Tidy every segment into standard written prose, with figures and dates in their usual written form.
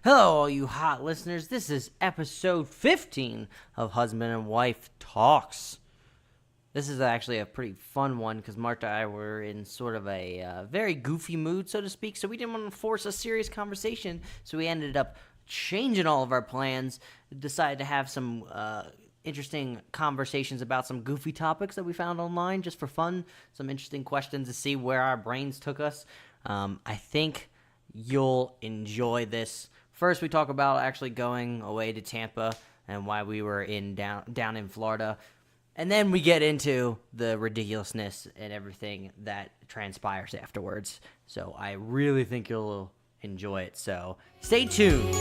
Hello, all you hot listeners. This is episode 15 of Husband and Wife Talks. This is actually a pretty fun one because Marta and I were in sort of a very goofy mood, so to speak, so we didn't want to force a serious conversation, so we ended up changing all of our plans, decided to have some interesting conversations about some goofy topics that we found online just for fun, some interesting questions to see where our brains took us. I think you'll enjoy this. First, we talk about actually going away to Tampa and why we were down in Florida. And then we get into the ridiculousness and everything that transpires afterwards. So I really think you'll enjoy it. So stay tuned.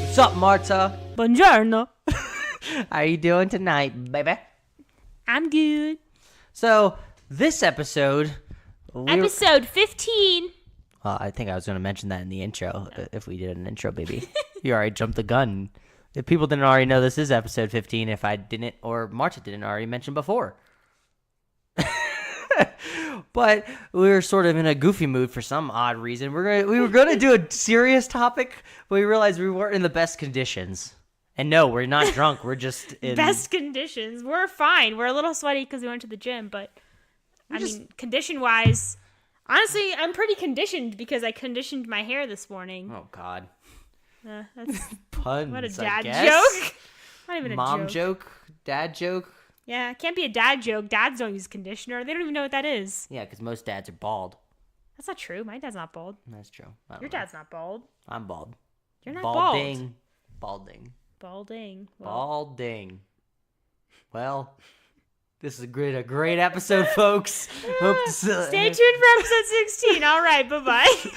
What's up, Marta? Buongiorno. How you doing tonight, baby? I'm good. So, this episode... Episode 15. I think I was going to mention that in the intro, if we did an intro, baby. You already jumped the gun. If people didn't already know this is episode 15, if I didn't, or Marta didn't already mention before. But we were sort of in a goofy mood for some odd reason. We were going to do a serious topic, but we realized we weren't in the best conditions. And no, we're not drunk. We're just in... Best conditions. We're fine. We're a little sweaty because we went to the gym, but condition-wise, honestly, I'm pretty conditioned because I conditioned my hair this morning. Oh, God. That's Puns, what a dad I guess. joke. Not even a Mom joke. joke? Dad joke? Yeah, it can't be a dad joke. Dads don't use conditioner. They don't even know what that is. Yeah, because most dads are bald. That's not true. My dad's not bald. That's true. Your dad's not bald. I'm bald. You're not Balding. bald. Balding. Balding. Balding. Well, this is a great episode, folks. Hope Stay tuned for episode 16. All right, bye-bye.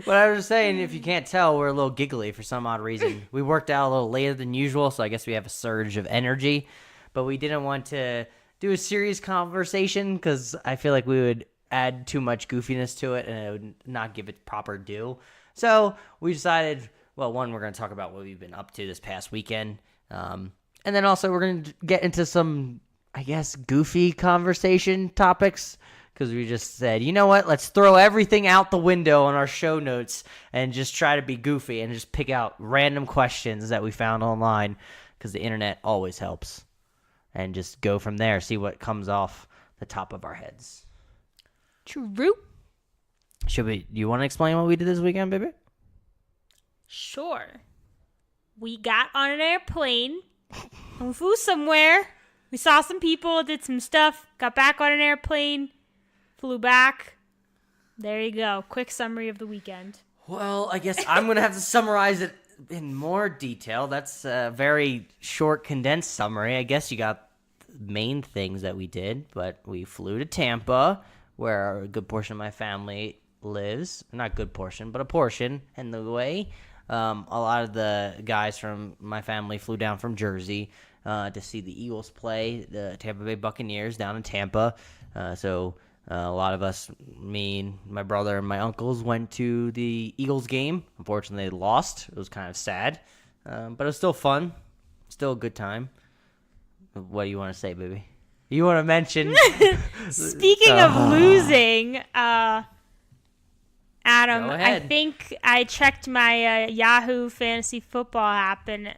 What I was saying, if you can't tell, we're a little giggly for some odd reason. We worked out a little later than usual, so I guess we have a surge of energy. But we didn't want to do a serious conversation because I feel like we would add too much goofiness to it and it would not give it proper due. So we decided... Well, one, we're going to talk about what we've been up to this past weekend. And then also we're going to get into some, I guess, goofy conversation topics. Because we just said, you know what? Let's throw everything out the window on our show notes and just try to be goofy and just pick out random questions that we found online. Because the internet always helps. And just go from there. See what comes off the top of our heads. True. Do you want to explain what we did this weekend, baby? Sure. We got on an airplane and we flew somewhere. We saw some people, did some stuff, got back on an airplane, flew back. There you go. Quick summary of the weekend. Well, I guess I'm going to have to summarize it in more detail. That's a very short, condensed summary. I guess you got the main things that we did, but we flew to Tampa, where a good portion of my family lives. Not good portion, but a portion in the way. A lot of the guys from my family flew down from Jersey to see the Eagles play, the Tampa Bay Buccaneers down in Tampa. So a lot of us, me and my brother and my uncles, went to the Eagles game. Unfortunately, they lost. It was kind of sad, but it was still fun. Still a good time. What do you want to say, baby? You want to mention? Speaking of losing, Adam, Go I ahead. think I checked my Yahoo Fantasy Football app, and it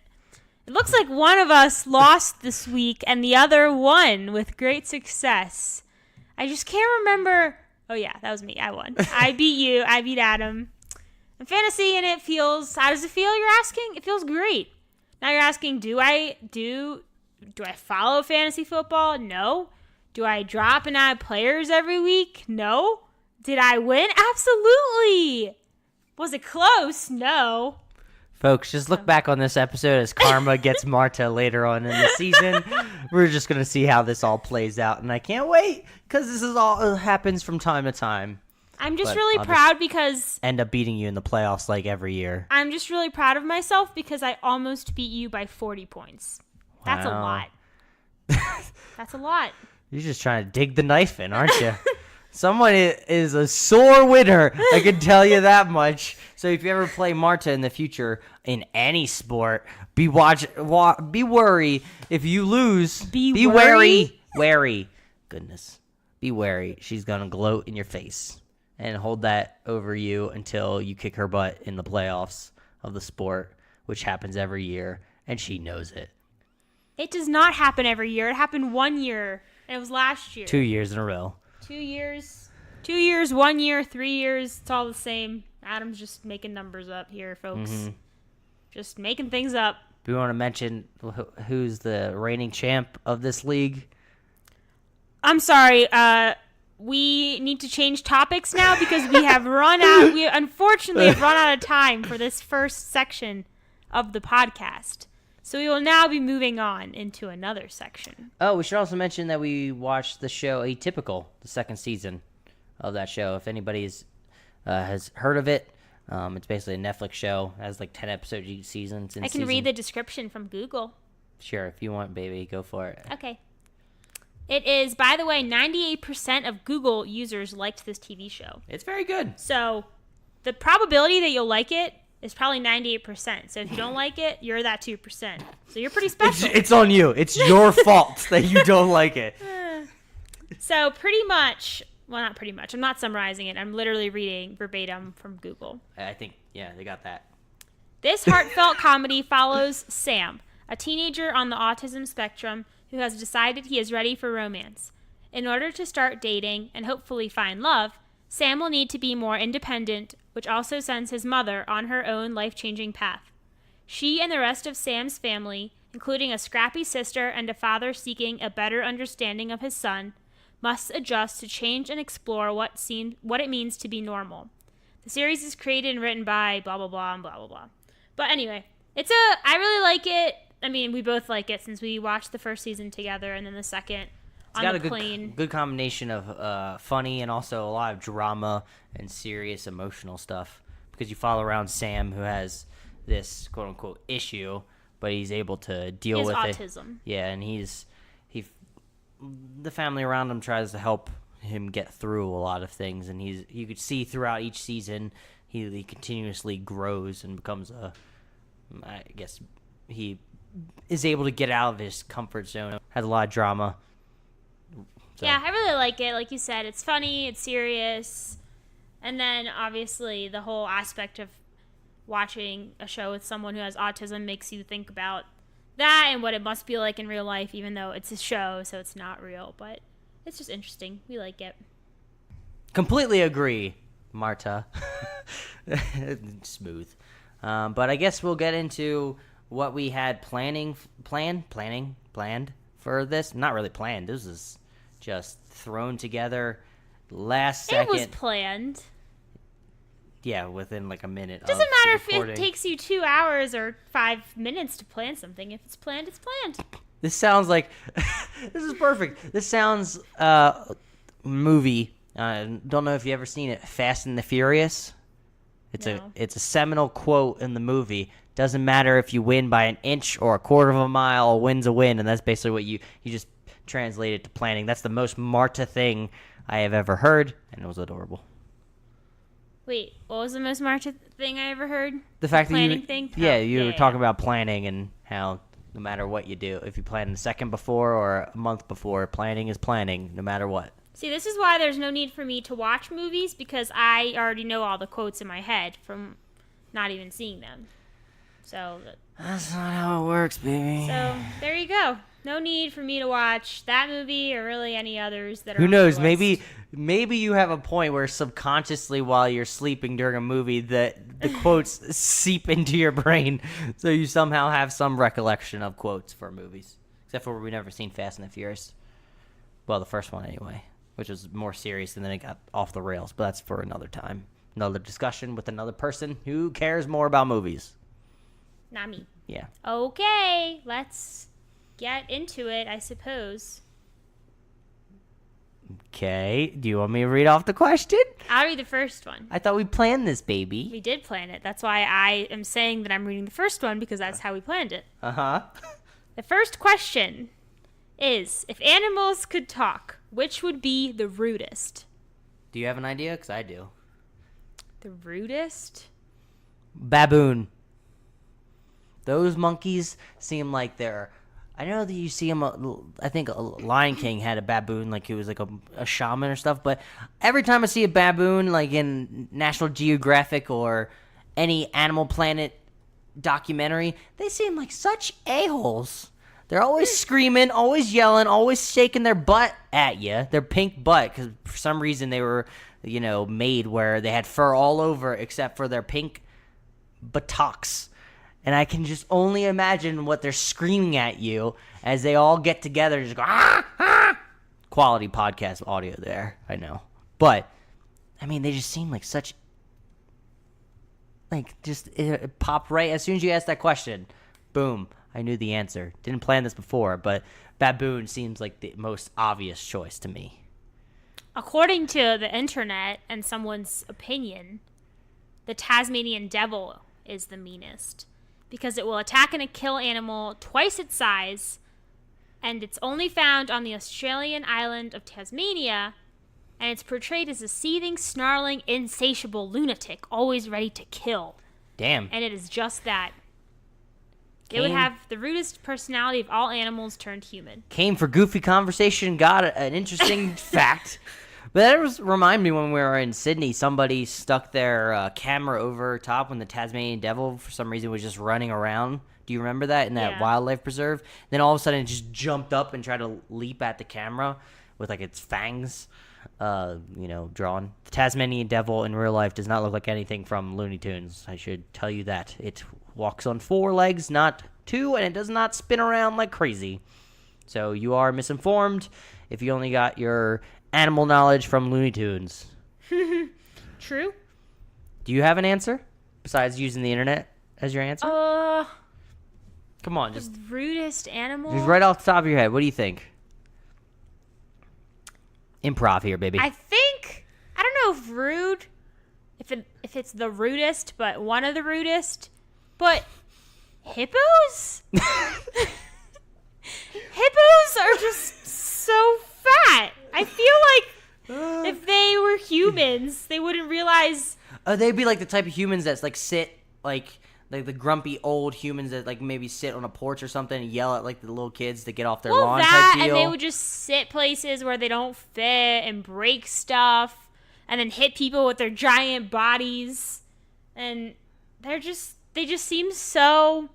looks like one of us lost this week and the other won with great success. I just can't remember. Oh, yeah, that was me. I won. I beat you. I beat Adam. And fantasy, and it feels... How does it feel, you're asking? It feels great. Now you're asking, do I follow fantasy football? No. Do I drop and add players every week? No. Did I win? Absolutely. Was it close? No. Folks, just look back on this episode as Karma gets Marta later on in the season. We're just going to see how this all plays out, and I can't wait because this is all happens from time to time. I'm just But really I'll proud because End up beating you in the playoffs like every year. I'm just really proud of myself because I almost beat you by 40 points. That's a Wow. lot. That's a lot. You're just trying to dig the knife in, aren't you? Someone is a sore winner, I can tell you that much. So if you ever play Marta in the future in any sport, be wary. If you lose, Be be wary? wary. Goodness. be wary. She's going to gloat in your face and hold that over you until you kick her butt in the playoffs of the sport, which happens every year, and she knows it. It does not happen every year. It happened 1 year, and it was last year. 2 years in a row. 2 years. 2 years, 1 year, 3 years. It's all the same. Adam's just making numbers up here, folks. Mm-hmm. Just making things up. Do we want to mention who's the reigning champ of this league? I'm sorry. We need to change topics now because we have run out. We unfortunately have run out of time for this first section of the podcast. So we will now be moving on into another section. Oh, we should also mention that we watched the show Atypical, the second season of that show. If anybody's has heard of it, it's basically a Netflix show. It has like 10 episodes each season. I can read the description from Google. Sure, if you want, baby, go for it. Okay. It is, by the way, 98% of Google users liked this TV show. It's very good. So the probability that you'll like it is probably 98%. So if you don't like it, you're that 2%. So you're pretty special. It's on you. It's your fault that you don't like it. So pretty much, well, not pretty much. I'm not summarizing it. I'm literally reading verbatim from Google. I think, yeah, they got that. This heartfelt comedy follows Sam, a teenager on the autism spectrum who has decided he is ready for romance. In order to start dating and hopefully find love, Sam will need to be more independent, which also sends his mother on her own life-changing path. She and the rest of Sam's family, including a scrappy sister and a father seeking a better understanding of his son, must adjust to change and explore what it means to be normal. The series is created and written by blah, blah, blah, and blah, blah, blah. But anyway, I really like it. I mean, we both like it since we watched the first season together and then the second on the plane. It's got a good combination of funny and also a lot of drama and serious emotional stuff because you follow around Sam, who has this quote-unquote issue, but he's able to deal with it. He has autism. Yeah, and the family around him tries to help him get through a lot of things, and you could see throughout each season he continuously grows and becomes I guess he is able to get out of his comfort zone. Has a lot of drama. So. Yeah, I really like it. Like you said, it's funny, it's serious, and then obviously the whole aspect of watching a show with someone who has autism makes you think about that and what it must be like in real life, even though it's a show, so it's not real. But it's just interesting. We like it. Completely agree, Marta. Smooth. But I guess we'll get into what we had planned for this. Not really planned. This is just thrown together last second. It was planned. Yeah, within like a minute. Doesn't matter if it takes you 2 hours or 5 minutes to plan something. If it's planned, it's planned. This sounds like this is perfect. This sounds movie. Don't know if you ever seen it, Fast and the Furious. It's a seminal quote in the movie. Doesn't matter if you win by an inch or a quarter of a mile. A win's a win, and that's basically what you just translate it to planning. That's the most Marta thing I have ever heard, and it was adorable. Wait, what was the most Marta thing I ever heard? The fact planning that you, thing? Yeah, you were talking about planning and how no matter what you do, if you plan the second before or a month before, planning is planning, no matter what. See, this is why there's no need for me to watch movies, because I already know all the quotes in my head from not even seeing them. So that's not how it works, baby. So there you go. No need for me to watch that movie or really any others that are. Who knows? On the list. Maybe you have a point where subconsciously, while you're sleeping during a movie, that the quotes seep into your brain, so you somehow have some recollection of quotes for movies. Except for we've never seen Fast and the Furious. Well, the first one anyway, which was more serious, and then it got off the rails. But that's for another time, another discussion with another person who cares more about movies. Not me. Yeah. Okay, let's get into it, I suppose. Okay. Do you want me to read off the question? I'll read the first one. I thought we planned this, baby. We did plan it. That's why I am saying that I'm reading the first one, because that's how we planned it. Uh-huh. The first question is, if animals could talk, which would be the rudest? Do you have an idea? Because I do. The rudest? Baboon. Those monkeys seem like they're I know that you see him. I think Lion King had a baboon, like he was like a shaman or stuff. But every time I see a baboon, like in National Geographic or any Animal Planet documentary, they seem like such a-holes. They're always screaming, always yelling, always shaking their butt at you. Their pink butt, because for some reason they were, made where they had fur all over except for their pink buttocks. And I can just only imagine what they're screaming at you as they all get together and just go, ah, ah. Quality podcast audio there, I know. But, I mean, they just seem like such, it popped right as soon as you asked that question. Boom, I knew the answer. Didn't plan this before, but baboon seems like the most obvious choice to me. According to the internet and someone's opinion, the Tasmanian devil is the meanest, because it will attack and kill animal twice its size, and it's only found on the Australian island of Tasmania, and it's portrayed as a seething, snarling, insatiable lunatic, always ready to kill. Damn. And it is just that. It would have the rudest personality of all animals turned human. Came for goofy conversation, got an interesting fact. But that remind me when we were in Sydney, somebody stuck their camera over top when the Tasmanian devil, for some reason, was just running around. Do you remember that in that wildlife preserve? Then all of a sudden it just jumped up and tried to leap at the camera with like its fangs, drawn. The Tasmanian devil in real life does not look like anything from Looney Tunes. I should tell you that. It walks on 4 legs, not 2, and it does not spin around like crazy. So you are misinformed if you only got your animal knowledge from Looney Tunes. True. Do you have an answer besides using the internet as your answer? Come on, just the rudest animal. Just right off the top of your head. What do you think? Improv here, baby. I don't know if rude, if it's the rudest, but one of the rudest, but hippos. Hippos are just so fat. I feel like if they were humans, they wouldn't realize. They'd be like the type of humans that's like sit like the grumpy old humans that like maybe sit on a porch or something and yell at like the little kids to get off their lawn type deal. And they would just sit places where they don't fit and break stuff and then hit people with their giant bodies. And they just seem so.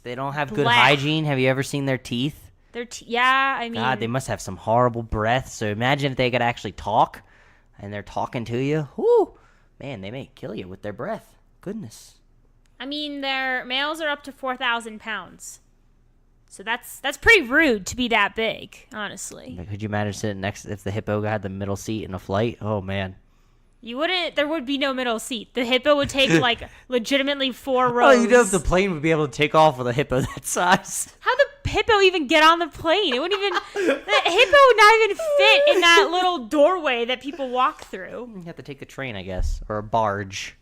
They don't have good hygiene. Have you ever seen their teeth? I mean. God, they must have some horrible breath. So imagine if they could actually talk and they're talking to you. Whoo! Man, they may kill you with their breath. Goodness. I mean, their males are up to 4,000 pounds. So that's pretty rude to be that big, honestly. Could you imagine sitting next if the hippo had the middle seat in a flight? Oh, man. There would be no middle seat. The hippo would take, like, legitimately 4 rows. Oh, you know if the plane would be able to take off with a hippo that size. How'd the hippo even get on the plane? It wouldn't even... The hippo would not even fit in that little doorway that people walk through. You have to take a train, I guess, or a barge.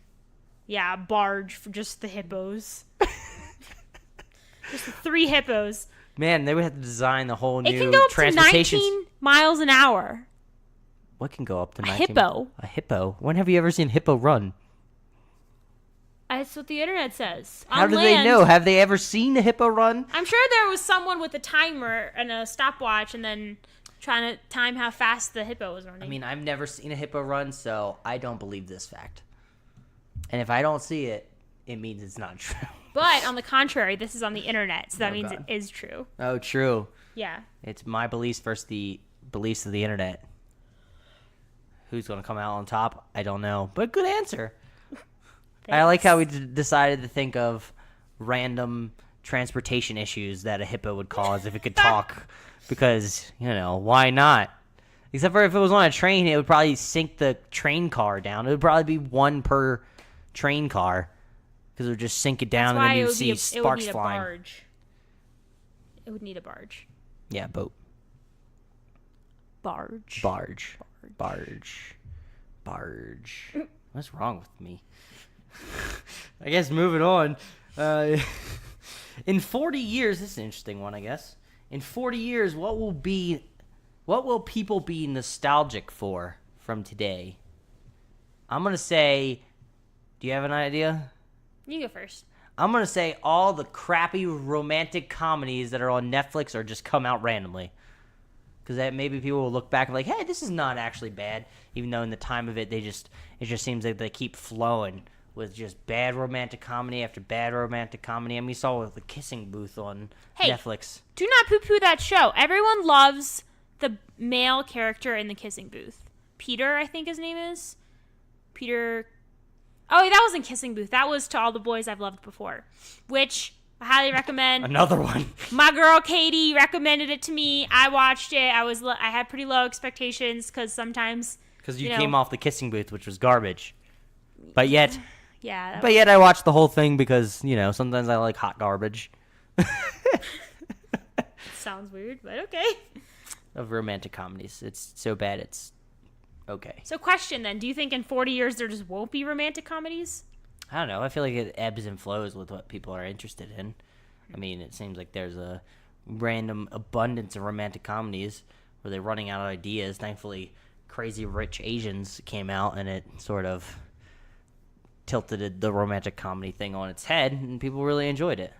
Yeah, a barge for just the hippos. Just the 3 hippos. Man, they would have to design the whole new transportation. It can go up to 19 miles an hour. What can go up to 19? Hippo. A hippo? When have you ever seen hippo run? That's what the internet says. How do they know? Have they ever seen a hippo run? I'm sure there was someone with a timer and a stopwatch and then trying to time how fast the hippo was running. I mean, I've never seen a hippo run, so I don't believe this fact. And if I don't see it, it means it's not true. But on the contrary, this is on the internet, so that means God. It is true. Oh, true. Yeah. It's my beliefs versus the beliefs of the internet. Who's going to come out on top? I don't know. But good answer. I like how we decided to think of random transportation issues that a hippo would cause if it could talk. Because, why not? Except for if it was on a train, it would probably sink the train car down. It would probably be 1 per train car. Because it would just sink it down and then you would see sparks flying. It would need a barge. Yeah, boat. Barge. What's wrong with me? I guess moving on. In 40 years, this is an interesting one, I guess. In 40 years, what will people be nostalgic for from today? I'm going to say, do you have an idea? You go first. I'm going to say all the crappy romantic comedies that are on Netflix or just come out randomly. Because that maybe people will look back and like, hey, this is not actually bad. Even though in the time of it, it just seems like they keep flowing with just bad romantic comedy after bad romantic comedy. And we saw with the Kissing Booth on Netflix. Do not poo-poo that show. Everyone loves the male character in the Kissing Booth. Peter, I think his name is. Peter. Oh, that wasn't Kissing Booth. That was To All the Boys I've Loved Before, which I highly recommend. Another one. My girl Katie recommended it to me. I watched it. I had pretty low expectations because sometimes. Because you came off the Kissing Booth, which was garbage. But yet. Yeah. But I watched the whole thing because, sometimes I like hot garbage. Sounds weird, but okay. Of romantic comedies. It's so bad it's okay. So question then, do you think in 40 years there just won't be romantic comedies? I don't know. I feel like it ebbs and flows with what people are interested in. I mean, it seems like there's a random abundance of romantic comedies where they're running out of ideas. Thankfully, Crazy Rich Asians came out and it sort of tilted the romantic comedy thing on its head and people really enjoyed it.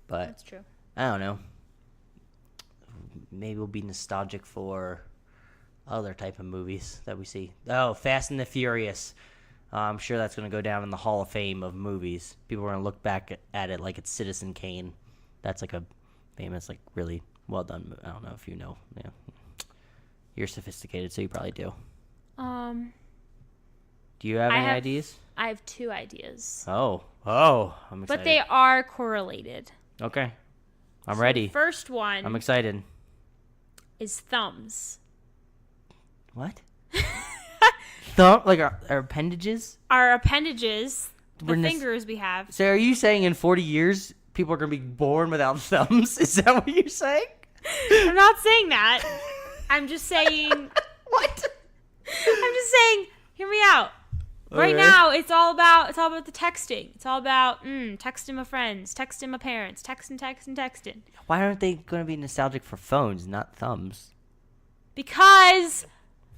But that's true. I don't know. Maybe we'll be nostalgic for other type of movies that we see. Oh, Fast and the Furious. I'm sure that's going to go down in the Hall of Fame of movies. People are going to look back at it like it's Citizen Kane. That's like a famous, like really well done movie. I don't know if you know. Yeah. You're sophisticated, so you probably do. Do you have any ideas? I have 2 ideas. Oh, I'm excited. But they are correlated. Okay. I'm ready. The first one. I'm excited. Is thumbs. What? Thumb? Like our appendages? Our appendages, the fingers we have. So are you saying in 40 years, people are going to be born without thumbs? Is that what you're saying? I'm not saying that. I'm just saying... What? I'm just saying, hear me out. Right now, it's all about the texting. It's all about texting my friends, texting my parents, texting. Why aren't they going to be nostalgic for phones, not thumbs? Because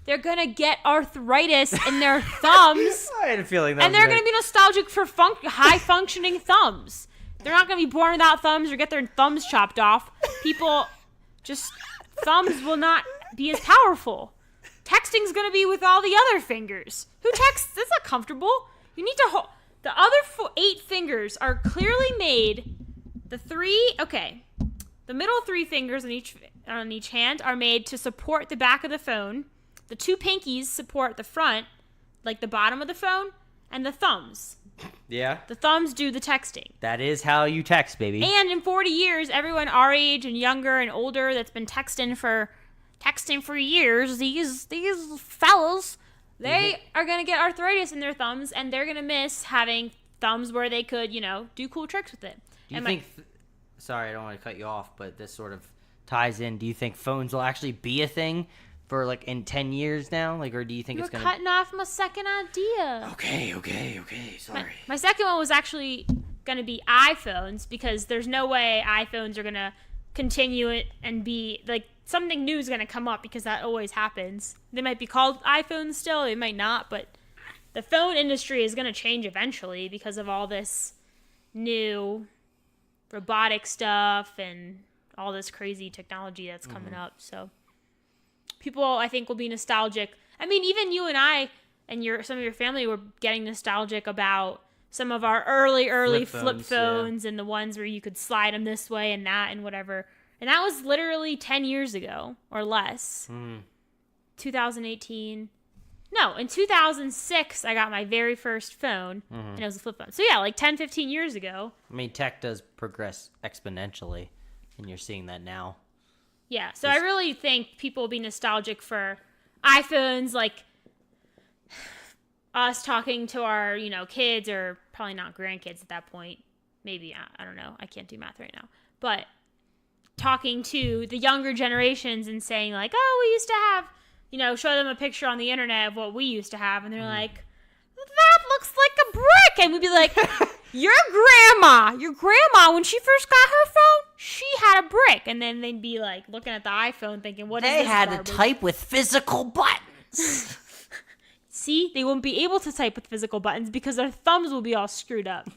they're going to get arthritis in their thumbs. I had a feeling that. And they're going to be nostalgic for high-functioning thumbs. They're not going to be born without thumbs or get their thumbs chopped off. Thumbs will not be as powerful. Texting's going to be with all the other fingers. Who texts? That's not comfortable. You need to hold. The other 8 fingers are clearly made. The middle 3 fingers on each hand are made to support the back of the phone. The 2 pinkies support the front, like the bottom of the phone, and the thumbs. Yeah. The thumbs do the texting. That is how you text, baby. And in 40 years, everyone our age and younger and older that's been texting for years, these fellas, they are going to get arthritis in their thumbs, and they're going to miss having thumbs where they could, do cool tricks with it. Do you think... Sorry, I don't want to cut you off, but this sort of ties in. Do you think phones will actually be a thing for, like, in 10 years now? Like, or do you think it's going to... You're cutting off my second idea. Okay. Sorry. My second one was actually going to be iPhones, because there's no way iPhones are going to continue it and be, like, something new is going to come up, because that always happens. They might be called iPhones still, they might not, but the phone industry is going to change eventually because of all this new robotic stuff and all this crazy technology that's coming up. So people, I think, will be nostalgic. I mean, even you and I and some of your family were getting nostalgic about some of our early flip phones and the ones where you could slide them this way and that and whatever. And that was literally 10 years ago or less. 2018. No, in 2006, I got my very first phone, and it was a flip phone. So, yeah, like 10, 15 years ago. I mean, tech does progress exponentially, and you're seeing that now. Yeah, so I really think people will be nostalgic for iPhones, like us talking to our, kids, or probably not grandkids at that point. Maybe, I don't know. I can't do math right now. But talking to the younger generations and saying, like, oh, we used to have... show them a picture on the internet of what we used to have, and they're like, that looks like a brick. And we'd be like, your grandma, when she first got her phone, she had a brick. And then they'd be like looking at the iPhone thinking, what is this They had garbage? to type with physical buttons. See, they won't be able to type with physical buttons because their thumbs will be all screwed up.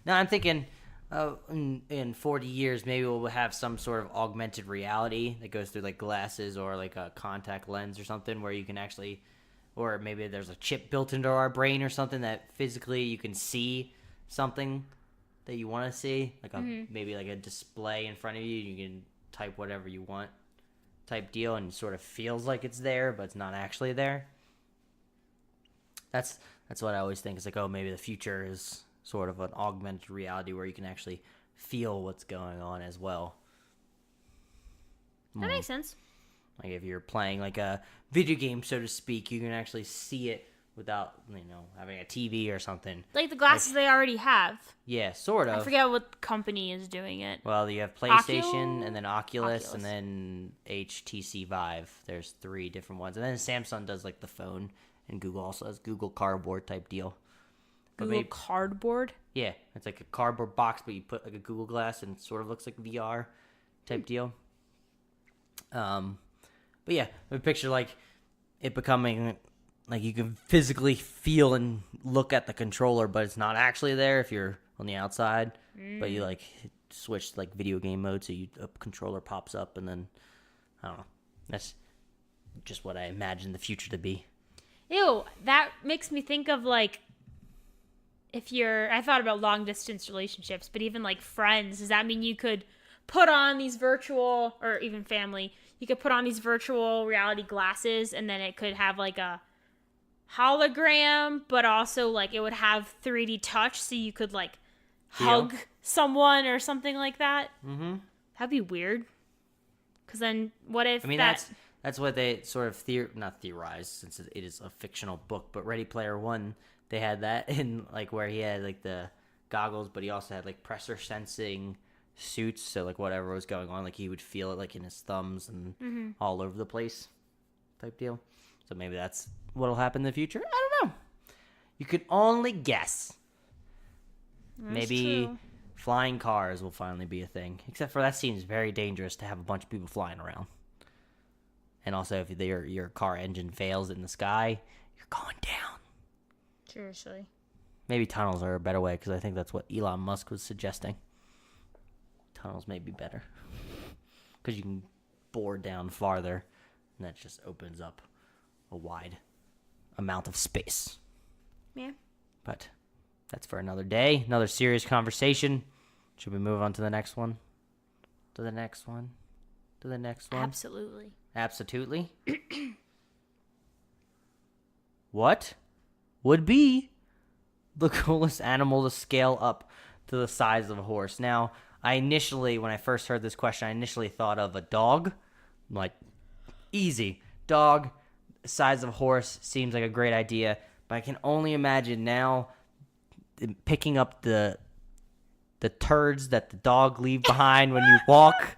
No, I'm thinking, in 40 years, maybe we'll have some sort of augmented reality that goes through like glasses or like a contact lens or something where you can actually, or maybe there's a chip built into our brain or something that physically you can see something that you want to see, like maybe like a display in front of you. You can type whatever you want, type deal, and it sort of feels like it's there, but it's not actually there. That's what I always think. It's like, oh, maybe the future is sort of an augmented reality where you can actually feel what's going on as well. That makes sense. Like if you're playing like a video game, so to speak, you can actually see it without, having a TV or something. Like the glasses they already have. Yeah, sort of. I forget what company is doing it. Well, you have PlayStation and then Oculus and then HTC Vive. There's 3 different ones. And then Samsung does like the phone, and Google also has Google Cardboard type deal. Google Cardboard? Yeah, it's like a cardboard box, but you put like a Google Glass and it sort of looks like VR type deal. But yeah, I picture like it becoming like you can physically feel and look at the controller, but it's not actually there if you're on the outside. But you like switch to like video game mode, so a controller pops up, and then I don't know. That's just what I imagine the future to be. Ew, that makes me think of like I thought about long distance relationships, but even like friends, does that mean you could put on these virtual, or even family, you could put on these virtual reality glasses and then it could have like a hologram, but also like it would have 3D touch, so you could like hug someone or something like that? Mm-hmm. That'd be weird. Because then what if that's what they sort of not theorized, since it is a fictional book, but Ready Player One, they had that in like where he had like the goggles, but he also had like pressure sensing suits, so like whatever was going on, like he would feel it like in his thumbs and all over the place type deal. So maybe that's what'll happen in the future. I don't know. You could only guess. That's maybe true. Flying cars will finally be a thing, except for that seems very dangerous to have a bunch of people flying around. And also, if your car engine fails in the sky, you're going down. Seriously. Maybe Maybe tunnels are a better way, because I think that's what Elon Musk was suggesting. Tunnels may be better, because you can bore down farther, and that just opens up a wide amount of space. Yeah. But that's for another day, another serious conversation. Should we move on to the next one? To the next one? To the next one? Absolutely. Absolutely. What would be the coolest animal to scale up to the size of a horse? Now, when I first heard this question, I initially thought of a dog. Like, easy. Dog, size of a horse, seems like a great idea. But I can only imagine now picking up the turds that the dog leave behind when you walk.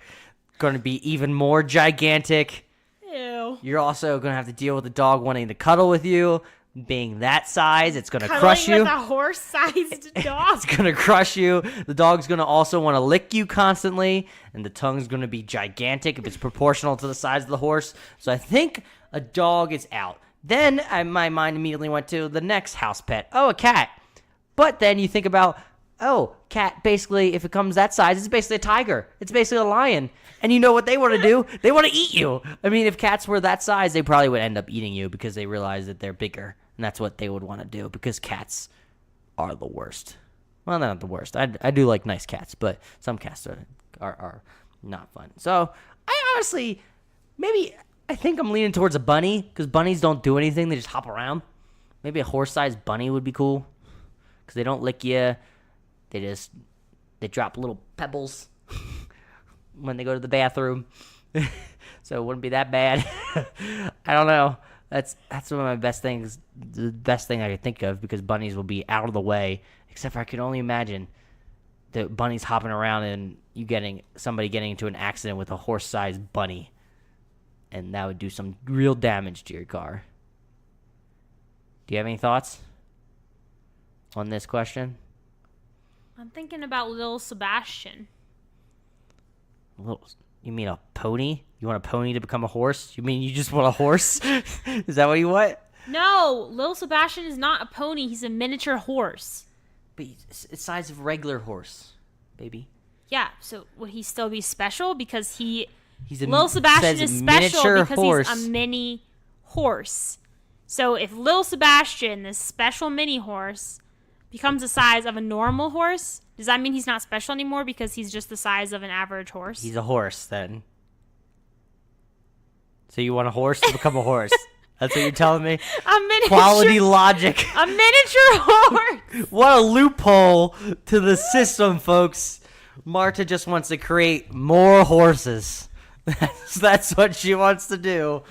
Going to be even more gigantic. Ew. You're also going to have to deal with the dog wanting to cuddle with you. Being that size, it's going to crush you. With a horse-sized dog. It's going to crush you. The dog's going to also want to lick you constantly, and the tongue's going to be gigantic if it's proportional to the size of the horse. So I think a dog is out. Then my mind immediately went to the next house pet. Oh, a cat. But then you think about, cat, basically, if it comes that size, it's basically a tiger. It's basically a lion. And you know what they want to do? They want to eat you. I mean, if cats were that size, they probably would end up eating you because they realize that they're bigger. And that's what they would want to do, because cats are the worst. Well, not the worst. I do like nice cats, but some cats are not fun. So I honestly, I think I'm leaning towards a bunny, because bunnies don't do anything. They just hop around. Maybe a horse-sized bunny would be cool, because they don't lick you. They drop little pebbles when they go to the bathroom. So it wouldn't be that bad. I don't know. That's one of my best things, the best thing I could think of, because bunnies will be out of the way. Except for I could only imagine the bunnies hopping around and somebody getting into an accident with a horse-sized bunny. And that would do some real damage to your car. Do you have any thoughts on this question? I'm thinking about Lil Sebastian. You mean a pony? You want a pony to become a horse? You mean you just want a horse? Is that what you want? No, Lil Sebastian is not a pony. He's a miniature horse. But it's the size of a regular horse. baby. Yeah, so would he still be special because He's Lil Sebastian says is special miniature because horse. he's a mini horse. So if Lil Sebastian, this special mini horse, becomes the size of a normal horse, does that mean he's not special anymore because he's just the size of an average horse? He's a horse then. So you want a horse to become a horse? That's what you're telling me? A miniature, Quality logic. a miniature horse. What a loophole to the system, folks. Marta just wants to create more horses. That's what she wants to do.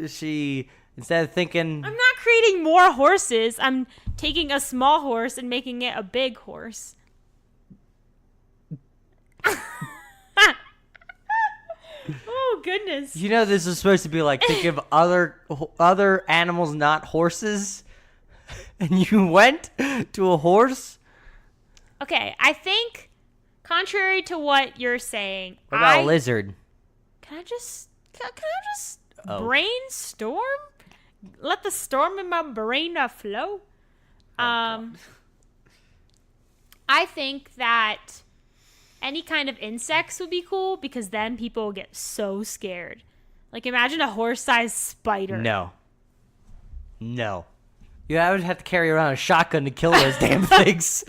She instead of thinking... I'm not creating more horses. I'm taking a small horse and making it a big horse. Oh, goodness. You know this is supposed to be like think of other animals, not horses. And you went to a horse? Okay, I think, contrary to what you're saying, What about a lizard? Can I just Oh. brainstorm? Let the storm in my brain flow. I think that any kind of insects would be cool because then people get so scared. Like imagine a horse-sized spider. No. I would have to carry around a shotgun to kill those damn things.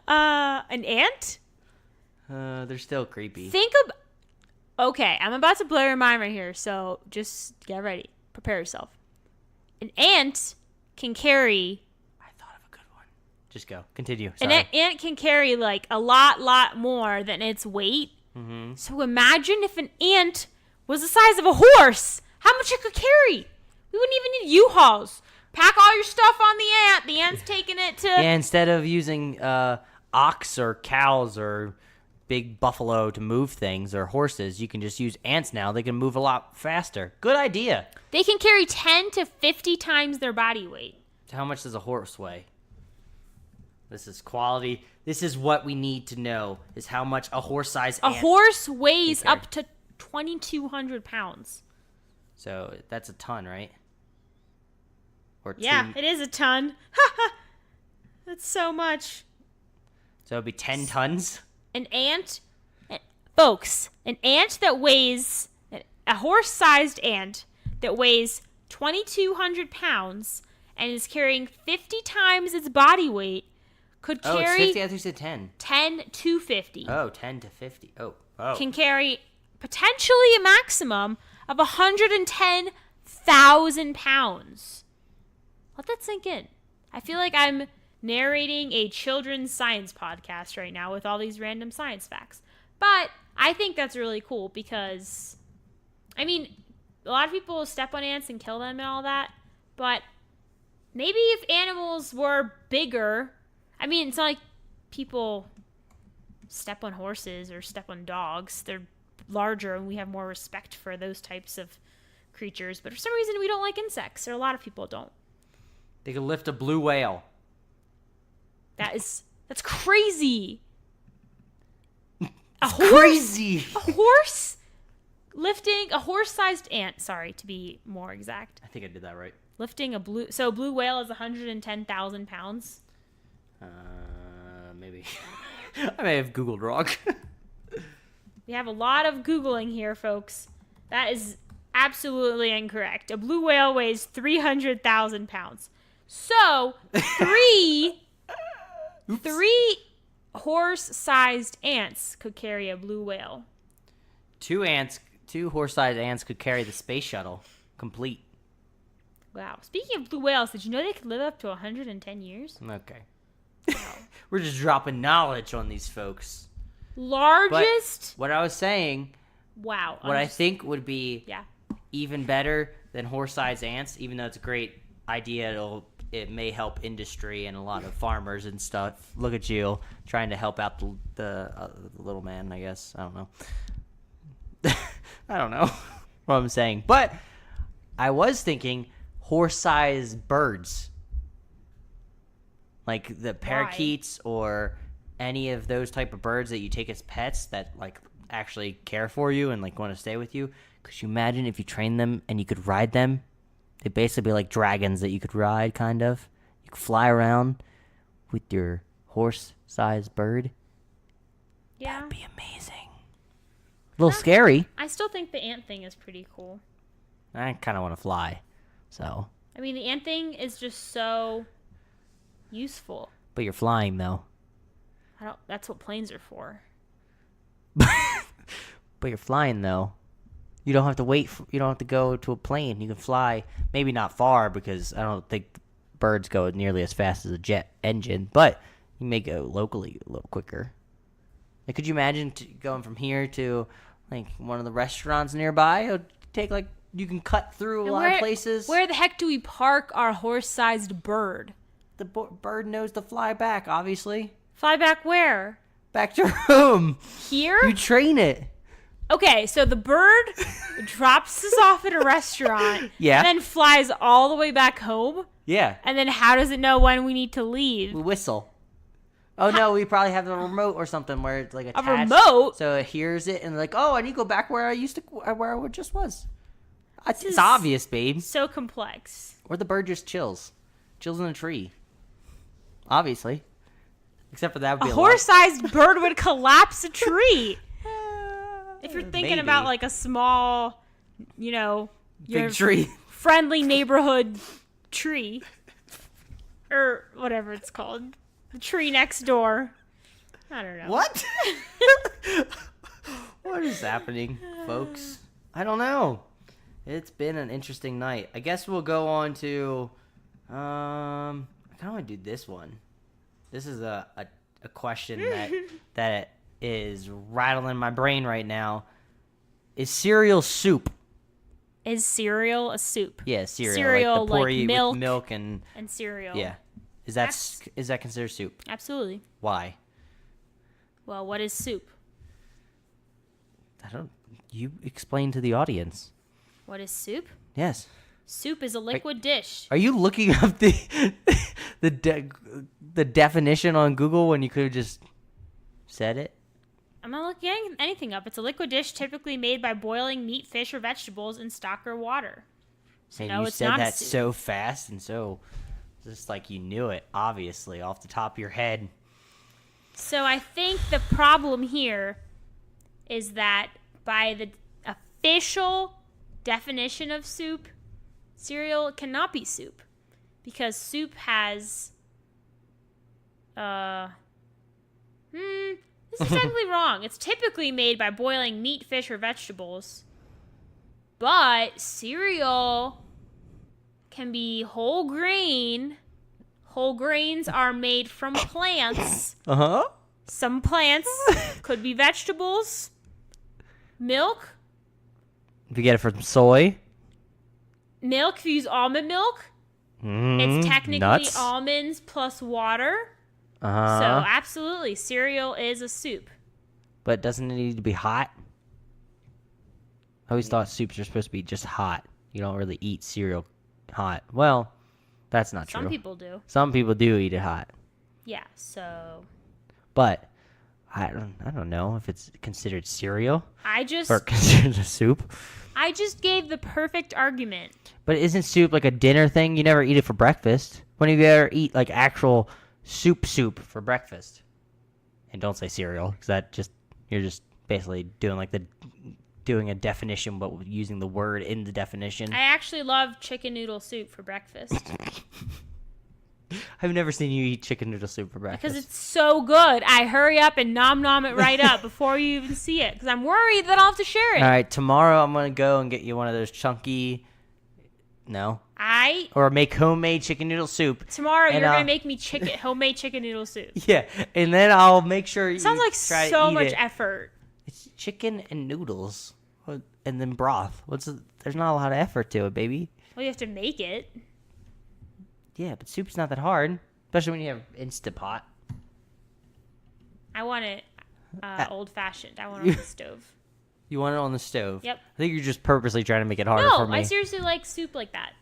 An ant? They're still creepy. Okay, I'm about to blow your mind right here, so just get ready. Prepare yourself. An ant can carry... I thought of a good one. Just go. Continue. An Sorry. ant can carry like a lot more than its weight. Mm-hmm. So imagine if an ant was the size of a horse. How much it could carry? We wouldn't even need U-Hauls. Pack all your stuff on the ant. The ant's taking it to... Yeah, instead of using ox or cows or big buffalo to move things or horses, you can just use ants now. They can move a lot faster. Good idea. They can carry 10 to 50 times their body weight. How much does a horse weigh? This is quality. This is what we need to know, is how much a horse-sized ant... A horse weighs up to 2,200 pounds. So that's a ton, right? Or Yeah, it is a ton. That's so much. So it'd be 10 tons? An ant, folks, a horse-sized ant that weighs 2,200 pounds and is carrying 50 times its body weight could carry... Oh, it's 50? I thought you said 10. 10 to 50. Oh, 10 to 50. Oh. Can carry potentially a maximum of 110,000 pounds. Let that sink in. I feel like I'm narrating a children's science podcast right now with all these random science facts. But I think that's really cool because, I mean, a lot of people step on ants and kill them and all that. But maybe if animals were bigger, I mean, it's not like people step on horses or step on dogs. They're larger and we have more respect for those types of creatures. But for some reason, we don't like insects, or a lot of people don't. They could lift a blue whale. That's crazy. Crazy. A horse lifting a horse-sized ant. Sorry, to be more exact. I think I did that right. Lifting a blue whale is 110,000 pounds. Maybe. I may have Googled wrong. We have a lot of Googling here, folks. That is absolutely incorrect. A blue whale weighs 300,000 pounds. So, three horse-sized ants could carry a blue whale. Two horse-sized ants could carry the space shuttle, complete. Wow. Speaking of blue whales, did you know they could live up to 110 years? Okay. Wow. We're just dropping knowledge on these folks. Largest? But what I was saying, Wow. what I think would be Yeah. even better than horse-sized ants, even though it's a great idea, it may help industry and a lot of farmers and stuff. Look at you trying to help out the little man, I guess. I don't know. I don't know what I'm saying. But I was thinking horse-sized birds. Like the parakeets or any of those type of birds that you take as pets that like actually care for you and like want to stay with you. Could you imagine if you trained them and you could ride them? They'd basically be like dragons that you could ride, kind of. You could fly around with your horse-sized bird. Yeah. That'd be amazing. A little scary. I still think the ant thing is pretty cool. I kind of want to fly, so. I mean, the ant thing is just so useful. But you're flying though. That's what planes are for. But you're flying though. You don't have to wait. You don't have to go to a plane. You can fly. Maybe not far because I don't think birds go nearly as fast as a jet engine. But you may go locally a little quicker. Like, could you imagine going from here to like one of the restaurants nearby? It'll take like you can cut through a lot of places. Where the heck do we park our horse-sized bird? The bird knows to fly back. Obviously, Fly back where? back to room. Here? You train it. Okay, so the bird drops us off at a restaurant. Yeah. And then flies all the way back home. Yeah. And then how does it know when we need to leave? We whistle. Oh no, we probably have the remote or something where it's like attached. A remote? So it hears it and like, oh, I need to go back where I just was. It's is obvious, babe. So complex. Or the bird just chills in a tree. Obviously, except for that would be A horse-sized bird would collapse a tree. If you're thinking maybe. about like a small, your big tree. friendly neighborhood tree, or whatever it's called, the tree next door. I don't know. What? What is happening, folks? I don't know. It's been an interesting night. I guess we'll go on to. I kind of want to do this one. This is a question that is rattling my brain right now. Is cereal soup? Is cereal a soup? Yeah, cereal. Cereal, like the porridge milk, with milk and cereal. yeah. Is that considered soup? Absolutely. Why? Well, what is soup? You explain to the audience. What is soup? Yes. Soup is a liquid dish. Are you looking up the definition on Google when you could have just said it? I'm not looking anything up. It's a liquid dish typically made by boiling meat, fish, or vegetables in stock or water. So And no, you it's said not that a soup. so fast and so just like you knew it, obviously, off the top of your head. So I think the problem here is that by the official definition of soup, cereal cannot be soup because soup has this is technically wrong. It's typically made by boiling meat, fish, or vegetables. But cereal can be whole grain. Whole grains are made from plants. Uh-huh. Some plants could be vegetables. Milk. If you get it from soy. Milk, if you use almond milk, it's technically nuts. almonds plus water. Uh-huh. So absolutely, cereal is a soup. But doesn't it need to be hot? I always thought soups are supposed to be just hot. You don't really eat cereal hot. Well, that's not true. Some people do. Some people do eat it hot. Yeah, so But I don't know if it's considered cereal I just or considered a soup. gave the perfect argument. But isn't soup like a dinner thing? You never eat it for breakfast. When have you ever eat like actual soup for breakfast? And don't say cereal, because you're just basically doing a definition, but using the word in the definition. I actually love chicken noodle soup for breakfast I've never seen you eat chicken noodle soup for breakfast. because it's so good. I hurry up and nom it right up before you even see it because I'm worried that I'll have to share it. All right, tomorrow I'm gonna go and get you one of those chunky. No. Or make homemade chicken noodle soup. Tomorrow And, you're gonna make me homemade chicken noodle soup. Yeah, and then I'll make sure. Sounds like try to so eat much it. effort. It's chicken and noodles, and then broth. There's not a lot of effort to it, baby. Well, you have to make it. Yeah, but soup's not that hard, especially when you have Instant Pot. I want it old fashioned. I want it on the stove. You want it on the stove. Yep. I think you're just purposely trying to make it harder No, for me. I seriously like soup like that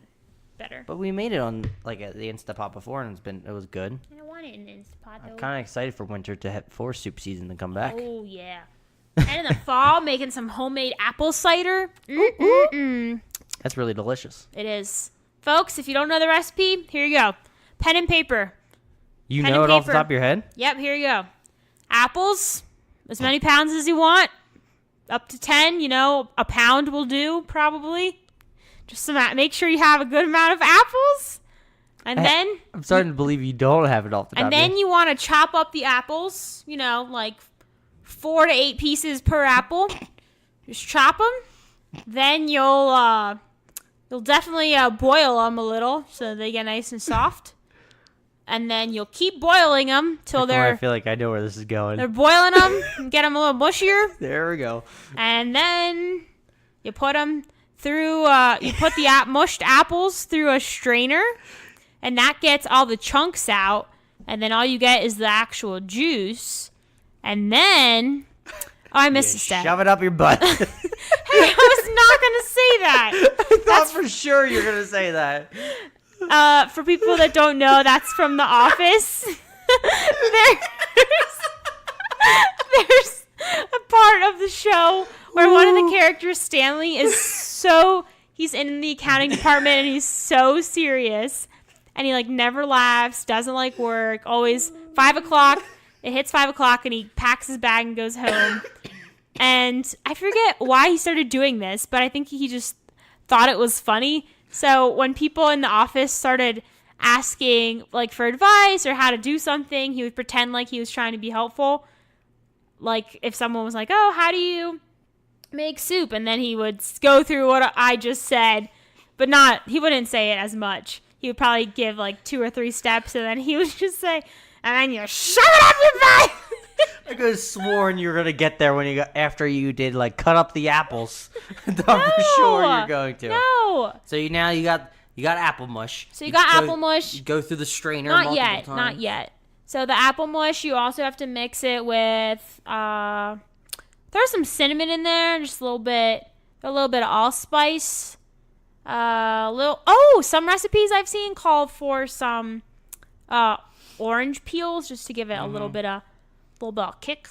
better. But we made it on the Instant Pot before, and it was good. I don't want it in an Instant Pot though. I'm kind of excited for winter for soup season to come back. Oh yeah. And in the fall, making some homemade apple cider. Mm-mm-mm. That's really delicious. It is. Folks, if you don't know the recipe, here you go. Pen and paper. You Pen know and it off the paper. top of your head? Yep, here you go. Apples, as many pounds as you want. Up to 10, a pound will do probably. Just make sure you have a good amount of apples. And then I'm starting to believe you don't have it off the top. And then you want to chop up the apples, like 4 to 8 pieces per apple. Just chop them. Then you'll definitely boil them a little so they get nice and soft. And then you'll keep boiling them till I feel like I know where this is going. They're boiling them and get them a little mushier. There we go. And then you put them through. You put the mushed apples through a strainer, and that gets all the chunks out. And then all you get is the actual juice. And then, I missed a step. Shove it up your butt. Hey, I was not gonna say that. I thought for sure you were gonna say that. For people that don't know, that's from The Office. There's a part of the show where one of the characters, Stanley, he's in the accounting department and he's so serious. And he never laughs, doesn't like work, always 5 o'clock. It hits 5 o'clock and he packs his bag and goes home. And I forget why he started doing this, but I think he just thought it was funny. So when people in the office started asking for advice or how to do something, he would pretend like he was trying to be helpful. Like if someone was like, "Oh, how do you make soup?" And then he would go through what I just said, but he wouldn't say it as much. He would probably give 2 or 3 steps, and then he would just say, "And then you shove it up your butt." I could have sworn you were gonna get there after you did cut up the apples. I thought for sure you're going to. No. So you got apple mush. So you got apple mush. You go through the strainer. Not multiple yet. times. Not yet. So the apple mush, you also have to mix it with throw some cinnamon in there, just a little bit of allspice. Some recipes I've seen call for some orange peels just to give it a little bit of kick.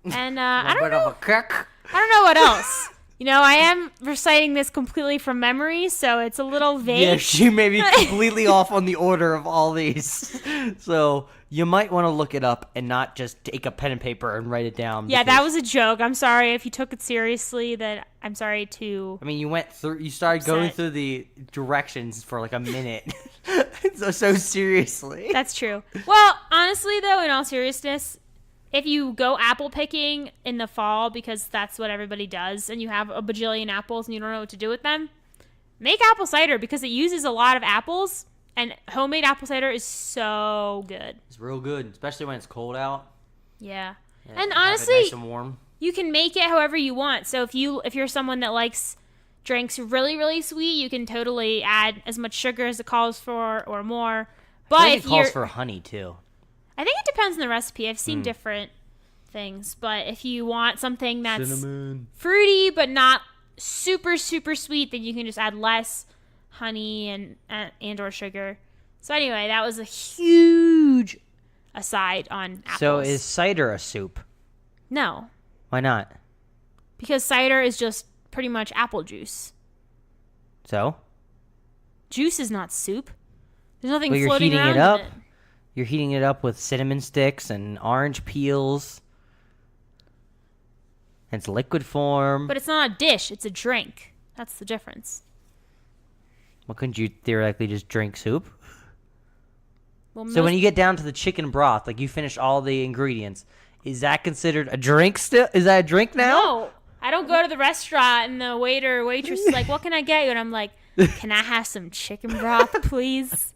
And I don't know. I don't know what else. I am reciting this completely from memory, so it's a little vague. Yeah, she may be completely off on the order of all these. So you might want to look it up and not just take a pen and paper and write it down. Yeah, that was a joke. I'm sorry if you took it seriously. I'm sorry to. I mean, you started going through the directions for a minute. so seriously. That's true. Well, honestly, though, in all seriousness, if you go apple picking in the fall, because that's what everybody does, and you have a bajillion apples and you don't know what to do with them, make apple cider because it uses a lot of apples, and homemade apple cider is so good. It's real good, especially when it's cold out. Yeah. Yeah, and honestly, nice and warm. You can make it however you want. So if you're someone that likes drinks really, really sweet, you can totally add as much sugar as it calls for or more. But I think it calls for honey too. I think it depends on the recipe. I've seen different things, but if you want something that's cinnamon, fruity but not super, super sweet, then you can just add less honey and or sugar. So anyway, that was a huge aside on apples. So is cider a soup? No. Why not? Because cider is just pretty much apple juice. So? Juice is not soup. There's nothing Well, floating you're heating around it up. in it. You're heating it up with cinnamon sticks and orange peels. And it's liquid form. But it's not a dish. It's a drink. That's the difference. Well, couldn't you theoretically just drink soup? Well, So when you get down to the chicken broth, you finish all the ingredients, is that considered a drink still? Is that a drink now? No. I don't go to the restaurant and the waiter or waitress is like, "What can I get you?" And I'm like, "Can I have some chicken broth, please?"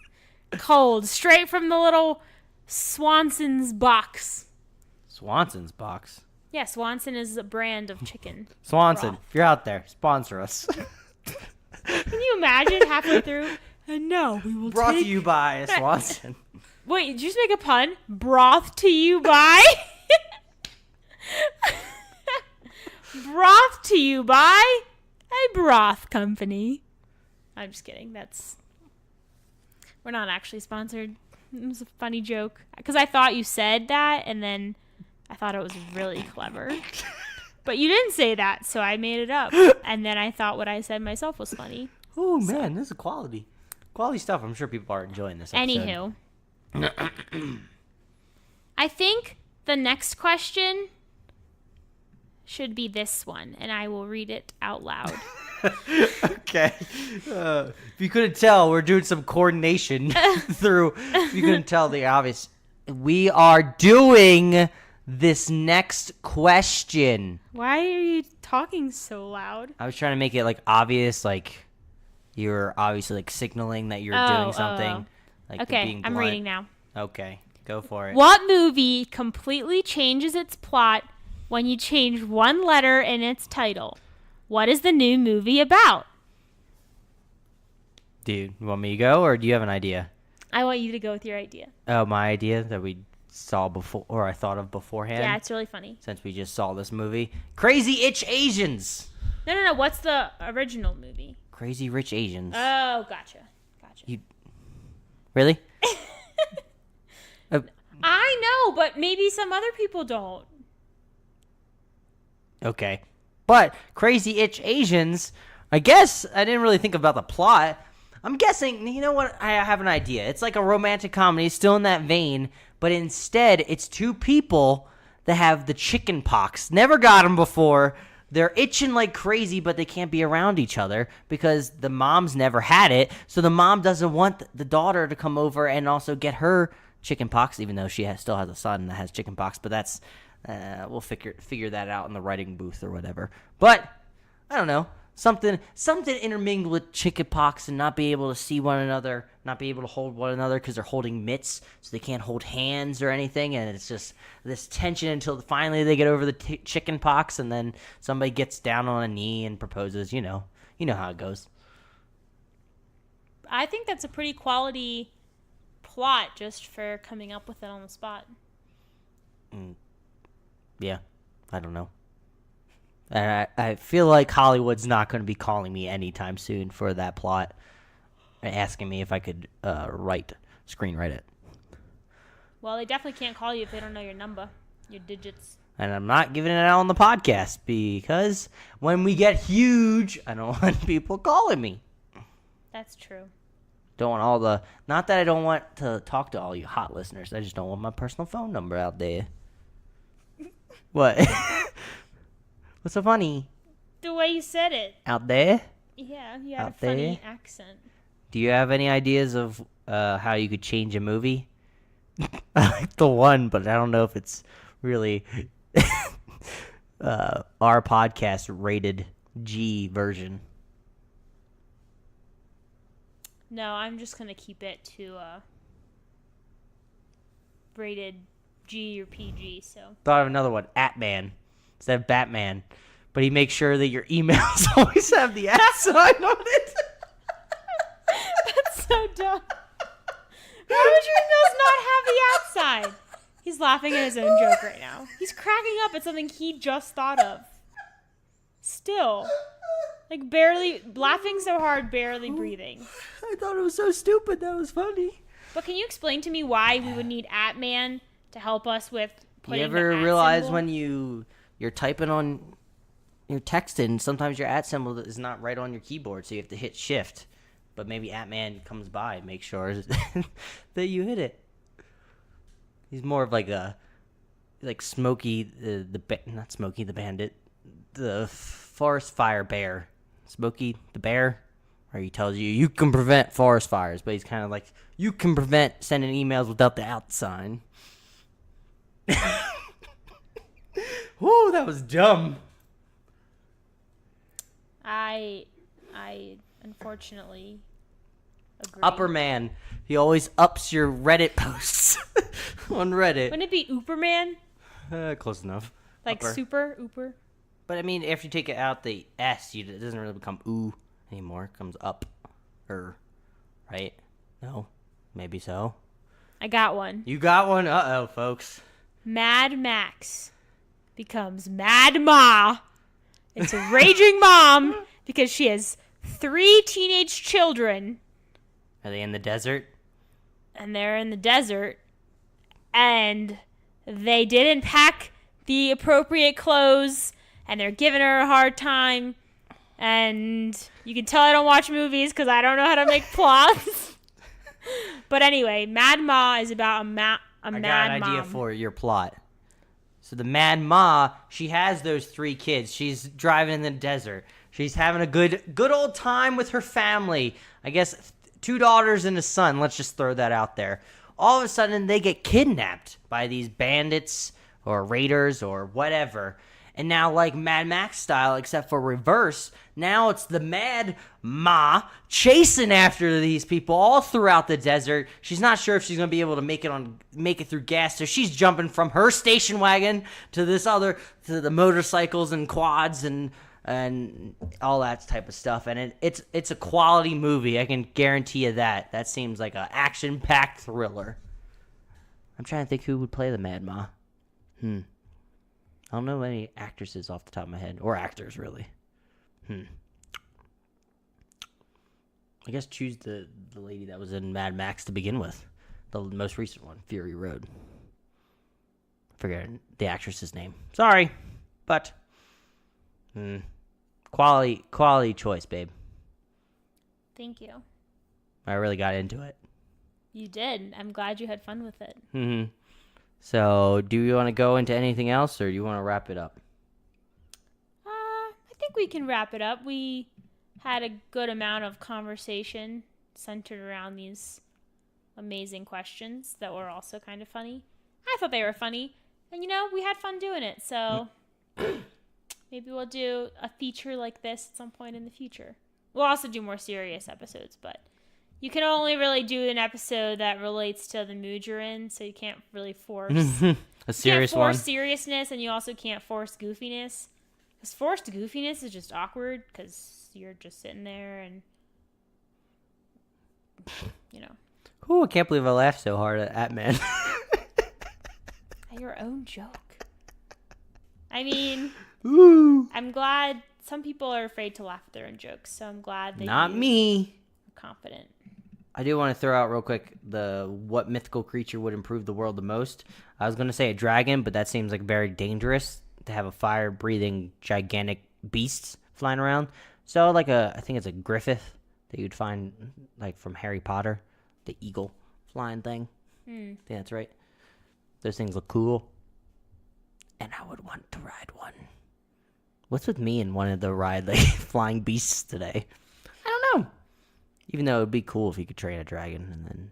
Cold, straight from the little Swanson's box. Swanson's box. Yeah, Swanson is a brand of chicken. Swanson, broth. if you're out there, sponsor us. Can you imagine halfway through? And now we will Brought take... to you by Swanson. Wait, did you just make a pun? Broth to you by? Broth to you by a broth company. I'm just kidding. We're not actually sponsored. It was a funny joke. Because I thought you said that, and then I thought it was really clever. But you didn't say that, so I made it up. And then I thought what I said myself was funny. Oh, man, this is quality. Quality stuff. I'm sure people are enjoying this episode. Anywho. I think the next question should be this one, and I will read it out loud. Okay. If you couldn't tell, we're doing some coordination through. If you couldn't tell the obvious, we are doing this next question. Why are you talking so loud? I was trying to make it like obvious, like you're obviously like signaling that you're doing something. Like Okay, being I'm blunt. reading now. Okay, go for it. What movie completely changes its plot when you change one letter in its title? What is the new movie about? Dude, you want me to go, or do you have an idea? I want you to go with your idea. Oh, my idea that we saw before, or I thought of beforehand? Yeah, it's really funny. Since we just saw this movie. Crazy Rich Asians! No. What's the original movie? Crazy Rich Asians. Oh, gotcha. Really? I know, but maybe some other people don't. Okay. But Crazy Rich Asians, I guess I didn't really think about the plot. I'm guessing, you know what? I have an idea. It's like a romantic comedy, still in that vein, but instead it's two people that have the chicken pox. Never got them before. They're itching like crazy, but they can't be around each other because the mom's never had it. So the mom doesn't want the daughter to come over and also get her chicken pox, even though she still has a son that has chicken pox. But that's we'll figure that out in the writing booth or whatever. But I don't know, something intermingled with chicken pox and not be able to see one another, not be able to hold one another because they're holding mitts, so they can't hold hands or anything, and it's just this tension until finally they get over the chicken pox, and then somebody gets down on a knee and proposes. You know how it goes. I think that's a pretty quality plot just for coming up with it on the spot. Yeah, I don't know. I feel like Hollywood's not going to be calling me anytime soon for that plot, asking me if I could screenwrite it. Well, they definitely can't call you if they don't know your number, your digits. And I'm not giving it out on the podcast because when we get huge, I don't want people calling me. That's true. Don't want all the... Not that I don't want to talk to all you hot listeners. I just don't want my personal phone number out there. What? What's so funny? The way you said it. Out there? Yeah, you had Out a funny there? accent. Do you have any ideas of how you could change a movie? I like the one, but I don't know if it's really our podcast rated G version. No, I'm just going to keep it to rated G or PG, so. Thought of another one, Atman, instead of Batman. But he makes sure that your emails always have the at sign on it. That's so dumb. Why would your emails not have the at sign? He's laughing at his own joke right now. He's cracking up at something he just thought of. Still. Like barely, laughing so hard, barely breathing. I thought it was so stupid. That was funny. But can you explain to me why we would need @man to help us with putting You ever the @ realize symbol? when you're typing on your texting, sometimes your @ symbol is not right on your keyboard, so you have to hit shift. But maybe @man comes by and makes sure that you hit it. He's more of like Smokey not Smokey the Bandit, the forest fire bear. Smokey the Bear, where he tells you can prevent forest fires, but he's kind of like, you can prevent sending emails without the @ sign. Whoa, that was dumb. I unfortunately agree. Upper man. He always ups your Reddit posts on Reddit. Wouldn't it be Ooperman? Close enough. Like Upper. super, Ooper? But I mean, after you take it out the S, it doesn't really become ooh anymore. It comes up, right? No, maybe so. I got one. You got one? Uh-oh, folks. Mad Max becomes Mad Ma. It's a raging mom because she has 3 teenage children. Are they in the desert? And they're in the desert. And they didn't pack the appropriate clothes. And they're giving her a hard time. And you can tell I don't watch movies because I don't know how to make plots. But anyway, Mad Ma is about a mad mom. I got an idea for your plot. So the Mad Ma, she has those 3 kids. She's driving in the desert. She's having a good old time with her family. I guess 2 daughters and a son. Let's just throw that out there. All of a sudden, they get kidnapped by these bandits or raiders or whatever. And now, like Mad Max style, except for reverse, now it's the Mad Ma chasing after these people all throughout the desert. She's not sure if she's going to be able to make it through gas, so she's jumping from her station wagon to the motorcycles and quads and all that type of stuff. And it's a quality movie. I can guarantee you that. That seems like an action-packed thriller. I'm trying to think who would play the Mad Ma. I don't know any actresses off the top of my head. Or actors, really. I guess choose the lady that was in Mad Max to begin with. The most recent one, Fury Road. I forget the actress's name. Sorry. But, quality choice, babe. Thank you. I really got into it. You did. I'm glad you had fun with it. So, do you want to go into anything else, or do you want to wrap it up? I think we can wrap it up. We had a good amount of conversation centered around these amazing questions that were also kind of funny. I thought they were funny. And, we had fun doing it. So, maybe we'll do a feature like this at some point in the future. We'll also do more serious episodes, but you can only really do an episode that relates to the mood you're in, so you can't really force a serious one. Seriousness, and you also can't force goofiness. Because forced goofiness is just awkward, because you're just sitting there and, Ooh, I can't believe I laughed so hard at man. At your own joke. I mean, Ooh. I'm glad some people are afraid to laugh at their own jokes, so I'm glad that Not me. are confident. I do want to throw out real quick what mythical creature would improve the world the most. I was going to say a dragon, but that seems like very dangerous to have a fire-breathing gigantic beast flying around. So I think it's a griffith that you'd find like from Harry Potter, the eagle flying thing. I think that's right. Those things look cool. And I would want to ride one. What's with me and wanting to ride like flying beasts today? I don't know. Even though it would be cool if you could train a dragon and then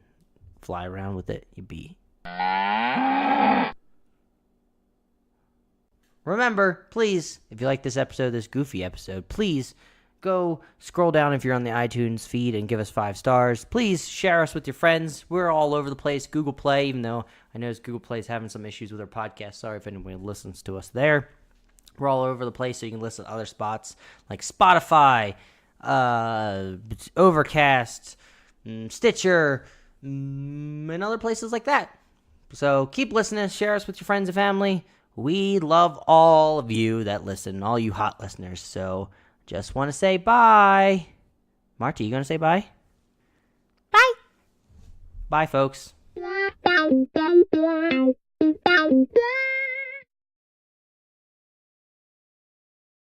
fly around with it. Remember, please, if you like this episode, this goofy episode, please go scroll down if you're on the iTunes feed and give us 5 stars. Please share us with your friends. We're all over the place. Google Play, even though I know Google Play is having some issues with our podcast. Sorry if anyone listens to us there. We're all over the place, so you can listen to other spots like Spotify, Overcast, Stitcher, and other places like that. So keep listening, share us with your friends and family. We love all of you that listen, all you hot listeners. So just want to say bye. Marty, you going to say bye? Bye. Bye, folks.